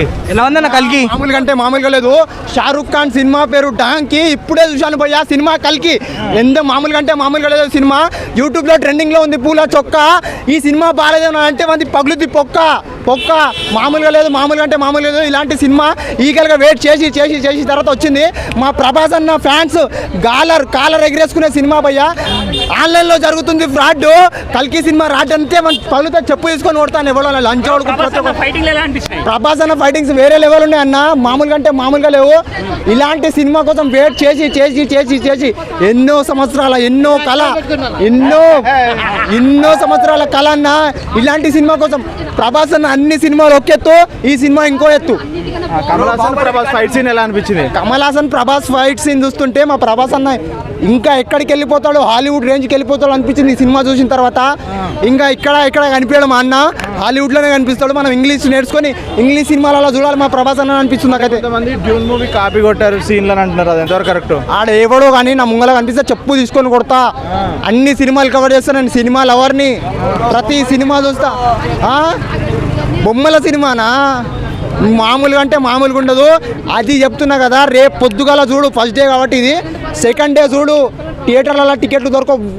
ఎలా ఉందన్న కల్కి? మామూలుగా అంటే మామూలుగా లేదు. షారుఖ్ ఖాన్ సినిమా పేరు డాంకి ఇప్పుడే చూశాను పోయా సినిమా కల్కి. ఎంత మామూలుగా అంటే మామూలుగా లేదు సినిమా. యూట్యూబ్లో ట్రెండింగ్లో ఉంది పూల చొక్కా. ఈ సినిమా బాగాలేదు అంటే మంది పగులుద్ది పొక్క మామూలుగా లేదు. మామూలుగా అంటే మామూలుగా లేదు. ఇలాంటి సినిమా ఈగల్గా వెయిట్ చేసి చేసి చేసి తర్వాత వచ్చింది. మా ప్రభాస్ అన్న ఫ్యాన్స్ కాలర్ ఎగిరేసుకునే సినిమా భయ్యా. ఆన్లైన్లో జరుగుతుంది ఫ్రాడ్. కల్కి సినిమా రాడ్ అంతే పగులుతో చెప్పు తీసుకొని కొడతాను ఎవరో లంచ్ ప్రభాస్ అన్న ఫైటింగ్స్ వేరే లెవెల్ ఉన్నాయి అన్న. మామూలుగా అంటే మామూలుగా లేవు. ఇలాంటి సినిమా కోసం వెయిట్ చేసి చేసి చేసి చేసి ఎన్నో సంవత్సరాల ఎన్నో సంవత్సరాల కళ అన్న. ఇలాంటి సినిమా కోసం ప్రభాస్ అన్న అన్ని సినిమాలు ఒక ఎత్తు, ఈ సినిమా ఇంకో ఎత్తు. కమల్ హాసన్ ప్రభాస్ ఫైట్ సీన్ ఎలా అనిపించింది? కమల్ హాసన్ ప్రభాస్ ఫైట్ సీన్ చూస్తుంటే మా ప్రభాస్ అన్న ఇంకా ఎక్కడికి వెళ్ళిపోతాడు, హాలీవుడ్ రేంజ్కి వెళ్ళిపోతాడు అనిపించింది ఈ సినిమా చూసిన తర్వాత. ఇంకా ఇక్కడ కనిపించడం మా అన్న హాలీవుడ్లోనే కనిపిస్తాడు. మనం ఇంగ్లీష్ నేర్చుకొని ఇంగ్లీష్ సినిమాలలో చూడాలి మా ప్రభాస్ అన్న అనిపిస్తుంది నాకైతే. కొంతమంది డ్యూన్ మూవీ కాపీ కొట్టారు సీన్లు అని అంటున్నారు, అది ఎంతవరకు కరెక్ట్? ఆడ ఎవడో కానీ నా ముంగల కనిపిస్తే చెప్పు తీసుకొని కొడతా. అన్ని సినిమాలు కవర్ చేస్తాను నేను, సినిమా లవర్ని. ప్రతి సినిమా చూస్తా. బొమ్మల సినిమానా మామూలుగా అంటే మామూలుగా ఉండదు. అది చెప్తున్నా కదా, రేపు పొద్దుగాల చూడు. ఫస్ట్ డే కాబట్టి ఇది. సెకండ్ డే చూడు థియేటర్లలో టికెట్లు దొరకవు.